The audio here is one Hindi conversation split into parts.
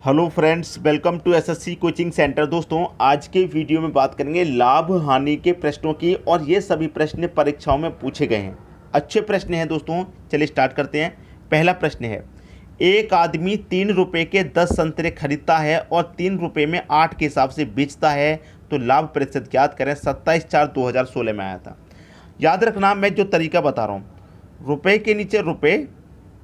Hello friends, welcome to SSC coaching centre. दोस्तों, आज के वीडियो में बात करेंगे लाभ हानि के प्रश्नों की, और ये सभी प्रश्न परीक्षाओं में पूछे गए हैं। अच्छे प्रश्न हैं दोस्तों, चलिए स्टार्ट करते हैं। पहला प्रश्न है, एक आदमी 3 रुपये के 10 संतरे खरीदता है और 3 रुपये में 8 के हिसाब से बेचता है, तो लाभ प्रतिशत ज्ञात करें। 27/4/2016 में आया था। याद रखना, मैं जो तरीका बता रहा हूँ, रुपये के नीचे रुपये,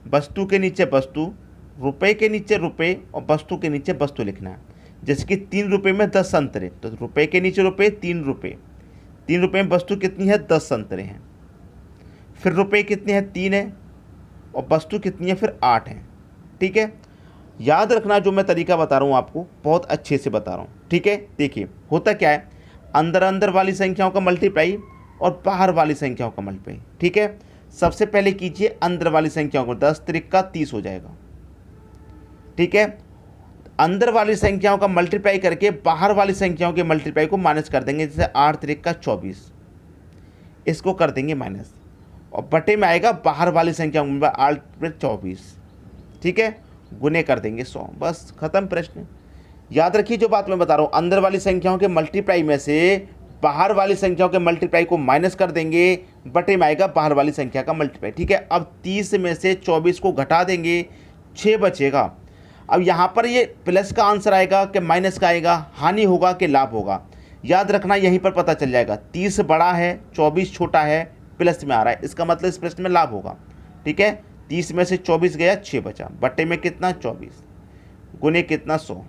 वस्तु के नीचे वस्तु, रुपए के नीचे रुपए और वस्तु के नीचे वस्तु लिखना है। जैसे कि 3 रुपये में 10 संतरे, तो रुपए के नीचे रुपए 3 रुपये, 3 रुपये में वस्तु कितनी है, 10 संतरे हैं। फिर रुपए कितने हैं, 3 है, और वस्तु कितनी है, फिर 8 है। ठीक है, याद रखना, जो मैं तरीका बता रहा हूँ आपको बहुत अच्छे से बता रहा हूँ। ठीक है, देखिए होता क्या है, अंदर अंदर वाली संख्याओं का मल्टीप्लाई और बाहर वाली संख्याओं का मल्टीप्लाई। ठीक है, सबसे पहले कीजिए अंदर वाली संख्याओं को, 10 त्रिक 30 हो जाएगा। ठीक है, अंदर वाली संख्याओं का मल्टीप्लाई करके बाहर वाली संख्याओं के मल्टीप्लाई को माइनस कर देंगे। जैसे 8 त्रिक 24, इसको कर देंगे माइनस, और बटे में आएगा बाहर वाली संख्याओं में 8 त्रिक 24। ठीक है, गुने कर देंगे 100, बस खत्म प्रश्न। याद रखिए जो बात मैं बता रहा हूँ, अंदर वाली संख्याओं के मल्टीप्लाई में से बाहर वाली संख्याओं के मल्टीप्लाई को माइनस कर देंगे, बटे में आएगा बाहर वाली संख्या का मल्टीप्लाई। ठीक है, अब 30 में से 24 को घटा देंगे, 6 बचेगा। अब यहाँ पर ये प्लस का आंसर आएगा कि माइनस का आएगा, हानि होगा कि लाभ होगा। याद रखना, यहीं पर पता चल जाएगा। 30 बड़ा है, 24 छोटा है, प्लस में आ रहा है, इसका मतलब इस प्रश्न में लाभ होगा। ठीक है, 30 में से 24 गया, 6 बचा, बटे में कितना 24, गुने कितना 100।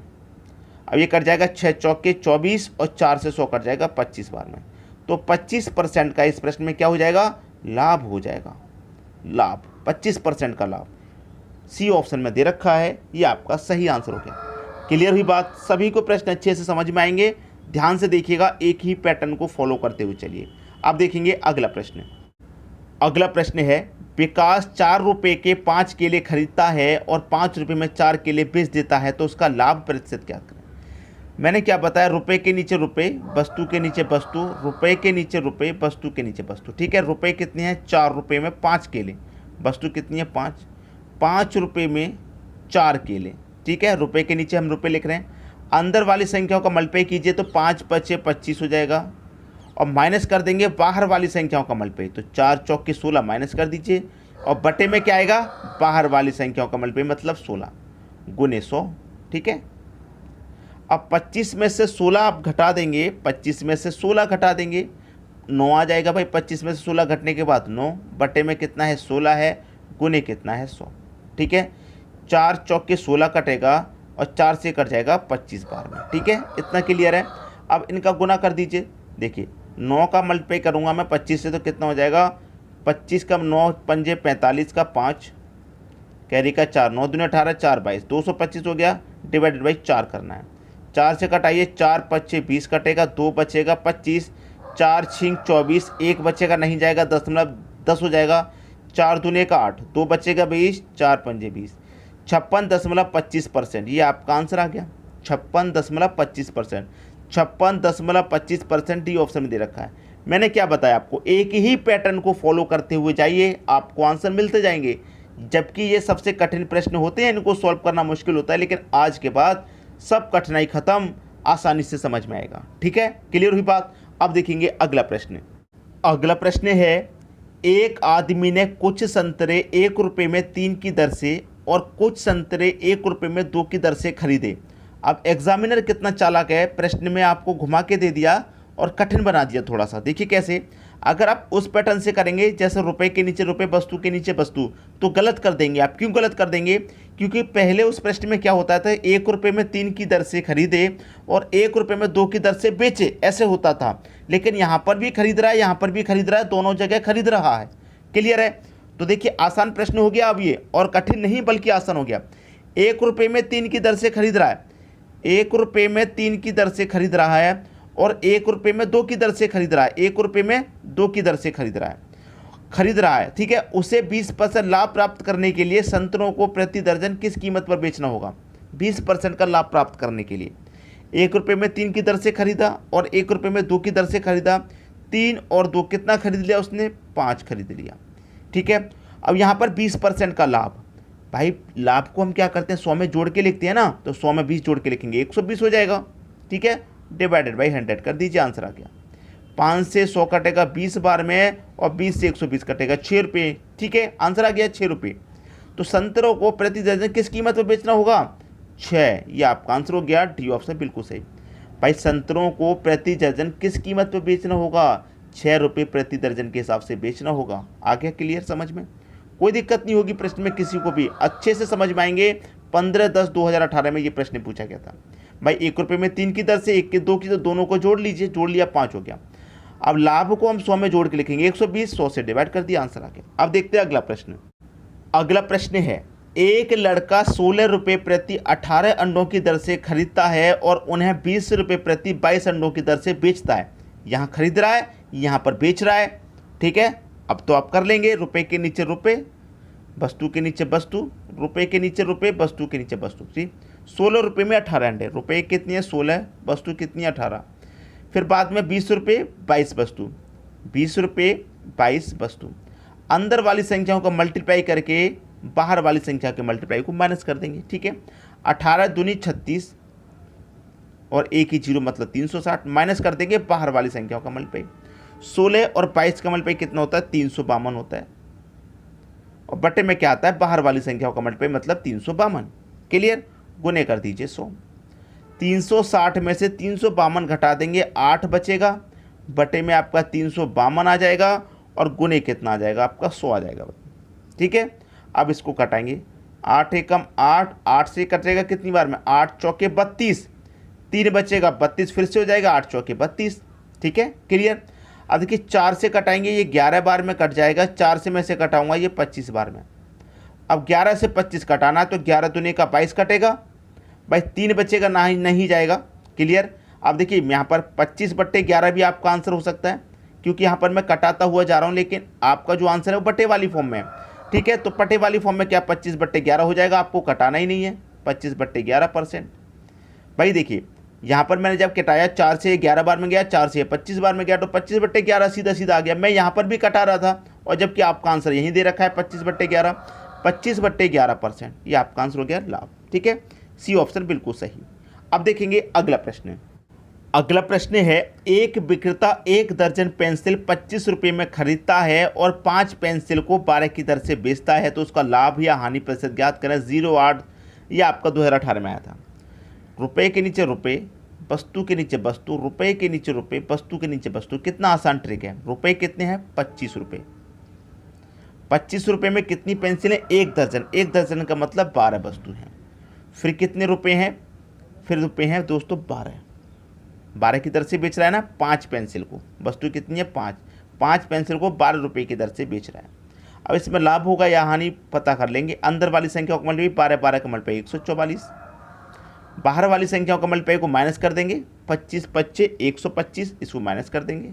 अब ये कट जाएगा 6 चौके 24 और 4 से 100 कट जाएगा 25 बार में, तो 25% का इस प्रश्न में क्या हो जाएगा, लाभ हो जाएगा। लाभ 25% का लाभ सी ऑप्शन में दे रखा है, ये आपका सही आंसर हो गया। क्लियर हुई बात? सभी को प्रश्न अच्छे से समझ में आएंगे। ध्यान से देखिएगा, एक ही पैटर्न को फॉलो करते हुए चलिए। अब देखेंगे अगला प्रश्न। अगला प्रश्न है, विकास 4 रुपये के 5 केले खरीदता है और 5 रुपये में 4 केले बेच देता है, तो उसका लाभ प्रतिशत क्या करें। मैंने क्या बताया, रुपये के नीचे रुपये, वस्तु के नीचे वस्तु, रुपये के नीचे रुपये, वस्तु के नीचे वस्तु। ठीक है, रुपये कितने हैं, 4 रुपये में 5 केले, वस्तु कितनी है 5 रुपये में 4 केले। ठीक है, रुपये के नीचे हम रुपये लिख रहे हैं। अंदर वाली संख्याओं का मल्टीप्लाई कीजिए तो 5 बचे 25 हो जाएगा, और माइनस कर देंगे बाहर वाली संख्याओं का मल्टीप्लाई, तो 4 चौके 16 माइनस कर दीजिए, और बटे में क्या आएगा, बाहर वाली संख्याओं का मल्टीप्लाई मतलब 16, गुने 100। ठीक है, अब 25 में से 16 आप घटा देंगे, 25 में से 16 घटा देंगे, 9 आ जाएगा भाई। 25 में से 16 घटने के बाद 9, बटे में कितना है 16 है, गुने कितना है 100। ठीक है, 4 चौके 16 कटेगा, और 4 से कट जाएगा 25 बार में। ठीक है, इतना क्लियर है। अब इनका गुना कर दीजिए। देखिए 9 का मल्टीप्लाई करूँगा मैं 25 से, तो कितना हो जाएगा, 25 का 9 पंजे 45 का 5, कैरी का 4, 9 दूनी 18, 4 22, 225 हो गया, डिवाइडेड बाई 4 करना है। 4 से कटाइए, 4 पच्चे 20 कटेगा, 2 बचेगा 25, 4 छिंग 24, 1 बचेगा नहीं जाएगा, 10 हो जाएगा, 4 दूने का 8, 2 बचेगा 20, 4 पंजे 20, 56.25%। ये आपका आंसर आ गया, 56.25%। 56.25% डी ऑप्शन में दे रखा है। मैंने क्या बताया आपको, एक ही पैटर्न को फॉलो करते हुए जाइए, आपको आंसर मिलते जाएंगे। जबकि ये सबसे कठिन प्रश्न होते हैं, इनको सॉल्व करना मुश्किल होता है, लेकिन आज के बाद सब कठिनाई खत्म, आसानी से समझ में आएगा। ठीक है, क्लियर हुई बात? अब देखेंगे अगला प्रश्न। अगला प्रश्न है, एक आदमी ने कुछ संतरे 1 रुपये में 3 की दर से और कुछ संतरे 1 रुपये में 2 की दर से खरीदे। अब एग्जामिनर कितना चालाक है, प्रश्न में आपको घुमा के दे दिया और कठिन बना दिया थोड़ा सा। देखिए कैसे, अगर आप उस पैटर्न से करेंगे, जैसे रुपए के नीचे रुपए, वस्तु के नीचे वस्तु, तो गलत कर देंगे आप। क्यों गलत कर देंगे, क्योंकि पहले उस प्रश्न में क्या होता था, 1 रुपये में 3 की दर से खरीदे और 1 रुपये में 2 की दर से बेचे, ऐसे होता था। लेकिन यहाँ पर भी खरीद रहा है, यहाँ पर भी खरीद रहा है, दोनों जगह खरीद रहा है। क्लियर है? तो देखिए आसान प्रश्न हो गया अब ये, और कठिन नहीं बल्कि आसान हो गया। 1 रुपये में 3 की दर से खरीद रहा है, 1 रुपये में 3 की दर से खरीद रहा है, और 1 रुपये में 2 की दर से खरीद रहा है, 1 रुपये में 2 की दर से खरीद रहा है। ठीक है, उसे 20% लाभ प्राप्त करने के लिए संतरों को प्रति दर्जन किस कीमत पर बेचना होगा। 20% का लाभ प्राप्त करने के लिए 1 रुपये में 3 की दर से खरीदा और 1 रुपये में 2 की दर से खरीदा, 3 और 2 कितना खरीद लिया उसने, 5 खरीद लिया। ठीक है, अब यहाँ पर 20% का लाभ, भाई लाभ को हम क्या करते हैं 100 में जोड़ के लिखते हैं ना, तो 100 में 20 जोड़ के लिखेंगे 120 हो जाएगा। ठीक है, डिवाइडेड बाई 100 कर दीजिए, आंसर आ गया। 5 से 100 कटेगा 20 बार में और 20 से 120 कटेगा 6 रुपये। ठीक है, आंसर आ गया 6 रुपये। तो संतरों को प्रति दर्जन किस कीमत पर बेचना होगा? 6। ये आपका आंसर हो गया, डी ऑप्शन बिल्कुल सही। भाई संतरों को प्रति दर्जन किस कीमत पर बेचना होगा? 6 रुपये प्रति दर्जन के हिसाब से बेचना होगा। आ गया क्लियर समझ में? कोई दिक्कत नहीं होगी प्रश्न में, किसी को भी अच्छे से समझ में आएंगे। 15/10/2018 में ये प्रश्न पूछा गया था। भाई 1 रुपये में 3 की दर से 1 के 2 की, तो दोनों को जोड़ लीजिए, जोड़ लिया 5 हो गया। अब लाभ को हम 100 में जोड़ के लिखेंगे 120, 100 से डिवाइड कर दिया, आंसर आ गया। अब देखते हैं अगला प्रश्न। अगला प्रश्न है, एक लड़का 16 रुपये प्रति 18 अंडों की दर से खरीदता है और उन्हें 20 रुपये प्रति 22 अंडों की दर से बेचता है। यहाँ खरीद रहा है, यहाँ पर बेच रहा है। ठीक है, अब तो आप कर लेंगे, रुपए के नीचे रुपए, वस्तु के नीचे वस्तु, रुपए के नीचे रुपए, वस्तु के नीचे वस्तु। ठीक, 16 रुपये में 18 अंडे, रुपए कितनी है 16, वस्तु कितनी है 18। फिर बाद में 20 रुपये 22 वस्तु, 20 रुपये 22 वस्तु। अंदर वाली संख्याओं को मल्टीप्लाई करके बाहर वाली संख्या के मल्टीप्लाई को माइनस कर देंगे। ठीक है, 18 दूनी 36 और 1 ही 0 मतलब 360, माइनस कर देंगे बाहर वाली संख्याओं का मल्टीप्लाई। 16 और 22 का मल्टीप्लाई कितना होता है? 352 होता है। और बटे में क्या आता है? बाहर वाली संख्याओं का मल्टीप्लाई मतलब 352। क्लियर? गुने कर दीजिए 100। 360 में से 352 घटा देंगे, 8 बचेगा, बटे में आपका 352 आ जाएगा और गुने कितना आ जाएगा? आपका 100 आ जाएगा। ठीक है, अब इसको कटाएंगे, 8 एकम 8, 8 से कटेगा कितनी बार में? 8 चौके 32, 3 बचेगा 32, फिर से हो जाएगा 8 चौके 32। ठीक है, क्लियर? अब देखिए 4 से कटाएंगे, ये 11 बार में कट जाएगा, 4 से मैं से कटाऊंगा ये 25 बार में। अब 11 से 25 कटाना है तो 11 दूनी का 22 कटेगा, भाई 3 बचेगा, नहीं जाएगा। क्लियर? अब देखिए यहाँ पर 25/11 भी आपका आंसर हो सकता है, क्योंकि यहाँ पर मैं कटाता हुआ जा रहा हूँ, लेकिन आपका जो आंसर है वो बटे वाली फॉर्म में है। ठीक है, तो बटे वाली फॉर्म में क्या 25/11 हो जाएगा, आपको कटाना ही नहीं है, 25/11%। भाई देखिए यहाँ पर मैंने जब कटाया 4 से 11 बार में गया, 4 से 25 बार में गया, तो 25/11 सीधा सीधा आ गया। मैं यहाँ पर भी कटा रहा था, और जबकि आपका आंसर यहीं दे रखा है 25/11, 25/11%, ये आपका आंसर हो गया लाभ। ठीक है, सी ऑप्शन बिल्कुल सही। अब देखेंगे अगला प्रश्न। अगला प्रश्न है, एक विक्रेता 1 दर्जन पेंसिल 25 रुपये में खरीदता है और 5 पेंसिल को 12 की दर से बेचता है, तो उसका लाभ या हानि प्रतिशत ज्ञात करें। 0.8 ये आपका 2018 में आया था। रुपए के नीचे रुपए, वस्तु के नीचे वस्तु, रुपए के नीचे रुपए, वस्तु के नीचे वस्तु। कितना आसान ट्रिक है। रुपए कितने हैं? 25 रुपये। 25 रुपये में कितनी पेंसिलें? 1 दर्जन। 1 दर्जन का मतलब 12 वस्तु हैं। फिर कितने रुपए हैं? फिर रुपए हैं दोस्तों 12। 12 की दर से बेच रहा है ना 5 पेंसिल को। वस्तु कितनी है? 5। 5 पेंसिल को 12 रुपये की दर से बेच रहा है। अब इसमें लाभ होगा या हानि पता कर लेंगे। अंदर वाली संख्या का मल्टीप्लाई 12 का मल्टीप्लाई 144, बाहर वाली संख्याओं का मल्टीप्लाई को माइनस कर देंगे। 25 25 125, इसको माइनस कर देंगे।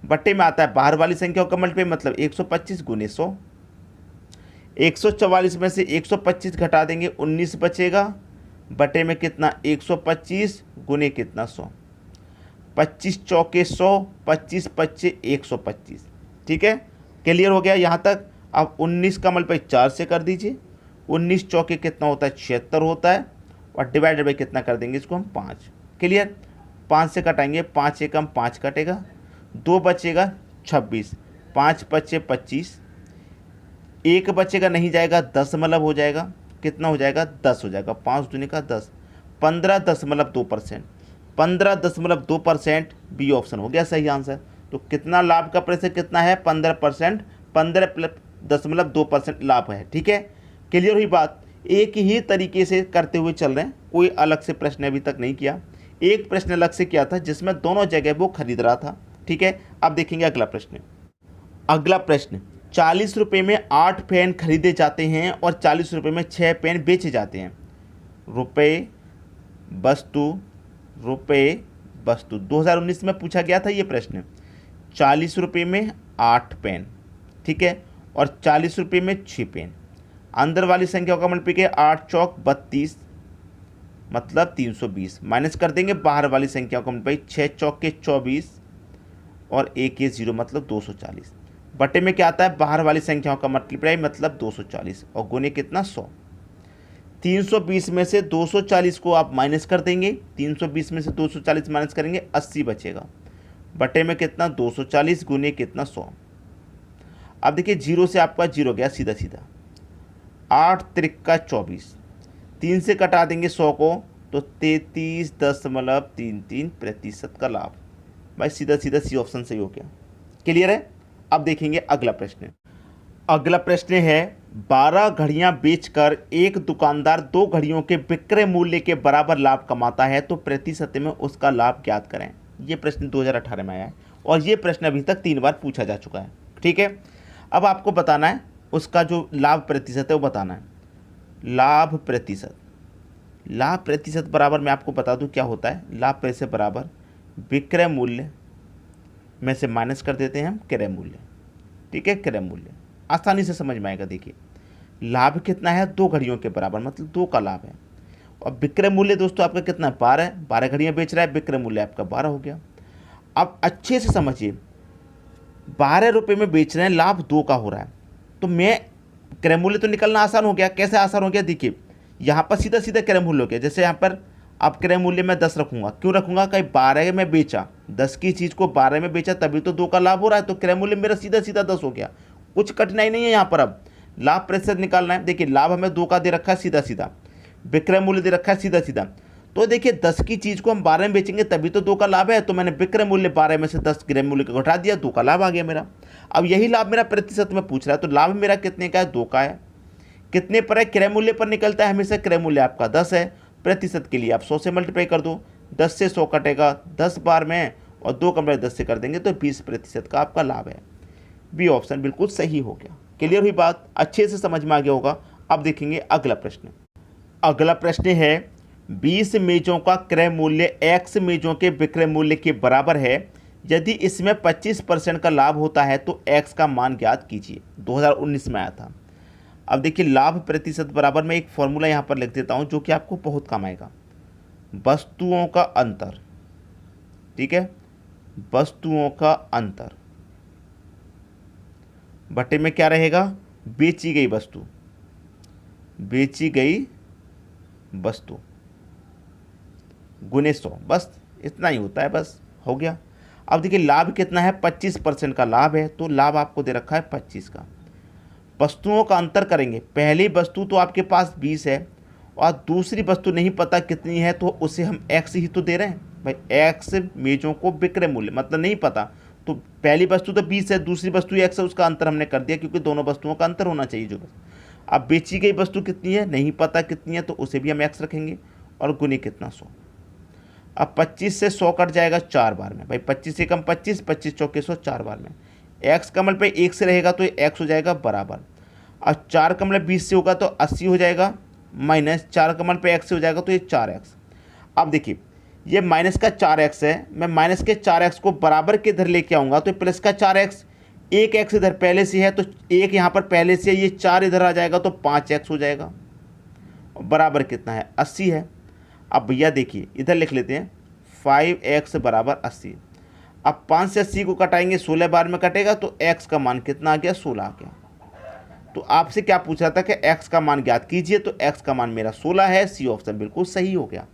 बट्टे में आता है बाहर वाली संख्याओं का मल्टीप्लाई मतलब 125 गुने 100। 144 में से 125 घटा देंगे, 19 बचेगा। बटे में कितना? 125 गुने कितना? 100। 25 चौके 100, 25 25 125। ठीक है, क्लियर हो गया यहाँ तक। अब 19 का मल्टीप्लाई 4 से कर दीजिए। 19 चौके कितना होता है? 76 होता है, और डिवाइडेड बाई कितना कर देंगे इसको हम? 5। क्लियर? 5 से कटाएंगे, 5 एकम 5 कटेगा, 2 बचेगा 26, 5 25 25, 1 बचेगा नहीं जाएगा, 10 हो जाएगा। कितना हो जाएगा? 10 हो जाएगा। 5 दूनी का 10, 15.2%। 15.2% बी ऑप्शन हो गया सही आंसर। तो कितना लाभ का प्रतिशत कितना है? 15%। 15.2% लाभ है। ठीक है, क्लियर हुई बात। एक ही तरीके से करते हुए चल रहे हैं, कोई अलग से प्रश्न अभी तक नहीं किया। एक प्रश्न अलग से किया था जिसमें दोनों जगह वो खरीद रहा था। ठीक है, अब देखेंगे अगला प्रश्न। अगला प्रश्न, 40 रुपये में 8 पेन खरीदे जाते हैं और 40 रुपये में 6 पेन बेचे जाते हैं। रुपये वस्तु, रुपये वस्तु। 2019 में पूछा गया था ये प्रश्न। 40 रुपये में 8 पेन, ठीक है, और 40 रुपये में 6 पेन। अंदर वाली संख्या का मल्टीप्लाई 8 चौक 32 मतलब 320, माइनस कर देंगे बाहर वाली संख्या का मल्टीप्लाई 6 चौक के 24 और 1 0 मतलब 240। बटे में क्या आता है, बाहर वाली संख्याओं का मल्टीप्लाई मतलब 240 और गुने कितना 100। 320 में से 240 को आप माइनस कर देंगे, 320 में से 240 माइनस करेंगे 80 बचेगा, बटे में कितना 240 गुने कितना 100। अब देखिए जीरो से आपका जीरो गया सीधा सीधा, 8 त्रिका 24, 3 से कटा देंगे 100 को तो 33.33% का लाभ। भाई सीधा सीधा सी ऑप्शन सही हो गया। क्लियर है। अब देखेंगे अगला प्रश्न। अगला प्रश्न है 12 घड़ियां बेचकर एक दुकानदार 2 घड़ियों के विक्रय मूल्य के बराबर लाभ कमाता है तो प्रतिशत में उसका लाभ ज्ञात करें। ये प्रश्न 2018 में आया है और ये प्रश्न अभी तक 3 बार पूछा जा चुका है। ठीक है, अब आपको बताना है उसका जो लाभ प्रतिशत है वो बताना है। लाभ प्रतिशत, लाभ प्रतिशत बराबर मैं आपको बता दूं क्या होता है। लाभ प्रतिशत बराबर विक्रय मूल्य में से माइनस कर देते हैं हम क्रय मूल्य। ठीक है, क्रय मूल्य आसानी से समझ में आएगा। देखिए लाभ कितना है, 2 घड़ियों के बराबर मतलब 2 का लाभ है। और विक्रय मूल्य दोस्तों आपका कितना है, 12 घड़ियाँ बेच रहा है, विक्रय मूल्य आपका 12 हो गया। अब अच्छे से समझिए, 12 रुपये में बेच रहे हैं, लाभ 2 का हो रहा है, तो मैं क्रय मूल्य तो निकलना आसान हो गया। कैसे आसान हो गया, देखिए यहाँ पर सीधा सीधा क्रय मूल्य हो गया। जैसे यहाँ पर अब क्रय मूल्य मैं 10 रखूंगा, क्यों रखूंगा, कहीं 12 में बेचा, 10 की चीज़ को 12 में बेचा तभी तो 2 का लाभ हो रहा है, तो क्रय मूल्य मेरा सीधा सीधा 10 हो गया। कुछ कठिनाई नहीं है यहाँ पर। अब लाभ प्रतिशत निकालना है। देखिए लाभ हमें 2 का दे रखा है सीधा सीधा, विक्रय मूल्य दे रखा है सीधा सीधा, तो देखिए 10 की चीज़ को हम 12 में बेचेंगे तभी तो 2 का लाभ है, तो मैंने विक्रय मूल्य 12 में से 10 क्रय मूल्य को घटा दिया, 2 का लाभ आ गया मेरा। अब यही लाभ मेरा प्रतिशत में पूछ रहा है, तो लाभ मेरा कितने का है, 2 का है। कितने पर है, क्रय मूल्य पर निकलता है हमेशा, क्रय मूल्य आपका 10 है। प्रतिशत के लिए आप 100 से मल्टीप्लाई कर दो, 10 से 100 कटेगा 10 बार में और 2 का मल्टीप्लाई 10 से कर देंगे तो 20% का आपका लाभ है। बी ऑप्शन बिल्कुल सही हो गया। क्लियर हुई बात, अच्छे से समझ में आ गया होगा। अब देखेंगे अगला प्रश्न। अगला प्रश्न है 20 मेजों का क्रय मूल्य x मेजों के विक्रय मूल्य के बराबर है, यदि इसमें 25% का लाभ होता है तो x का मान ज्ञात कीजिए। 2019 में आया था। अब देखिए लाभ प्रतिशत बराबर मैं एक फॉर्मूला यहाँ पर लिख देता हूँ जो कि आपको बहुत काम आएगा। वस्तुओं का अंतर, ठीक है, वस्तुओं का अंतर बटे में क्या रहेगा, बेची गई वस्तु, बेची गई वस्तु गुने 100, बस इतना ही होता है, बस हो गया। अब देखिए लाभ कितना है, 25% का लाभ है, तो लाभ आपको दे रखा है 25 का। वस्तुओं का अंतर करेंगे, पहली वस्तु तो आपके पास 20 है और दूसरी वस्तु नहीं पता कितनी है, तो उसे हम x ही तो दे रहे हैं भाई। x मेजों को विक्रय मूल्य मतलब नहीं पता, तो पहली वस्तु तो 20 है, दूसरी वस्तु x है, उसका अंतर हमने कर दिया क्योंकि दोनों वस्तुओं का अंतर होना चाहिए जो। अब बेची गई वस्तु कितनी है, नहीं पता कितनी है, तो उसे भी हम x रखेंगे और गुने कितना 100। अब 25 से 100 कट जाएगा 4 बार में भाई, 25 से कम 25, 25 चौके 100 4 बार में। x का मल्टीप्लाई 1 से रहेगा तो x हो जाएगा बराबर। अब 4 का मल्टीप्लाई 20 से होगा तो 80 हो जाएगा, माइनस 4 का मल्टीप्लाई x से हो जाएगा तो ये 4x। अब देखिए ये माइनस का 4x है, मैं माइनस के 4x को बराबर के इधर लेके आऊँगा तो प्लस का 4x, एक x इधर पहले से है तो एक यहाँ पर पहले से, ये 4 इधर आ जाएगा तो 5x हो जाएगा, बराबर कितना है 80 है। अब भैया देखिए इधर लिख लेते हैं 5x बराबर 80। अब 5 से 80 को कटाएंगे, 16 बार में कटेगा तो x का मान कितना आ गया, 16 आ गया। तो आपसे क्या पूछा था कि x का मान ज्ञात कीजिए, तो x का मान मेरा 16 है। सी ऑप्शन बिल्कुल सही हो गया।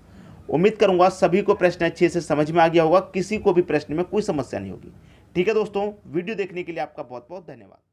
उम्मीद करूंगा सभी को प्रश्न अच्छे से समझ में आ गया होगा, किसी को भी प्रश्न में कोई समस्या नहीं होगी। ठीक है दोस्तों, वीडियो देखने के लिए आपका बहुत बहुत धन्यवाद।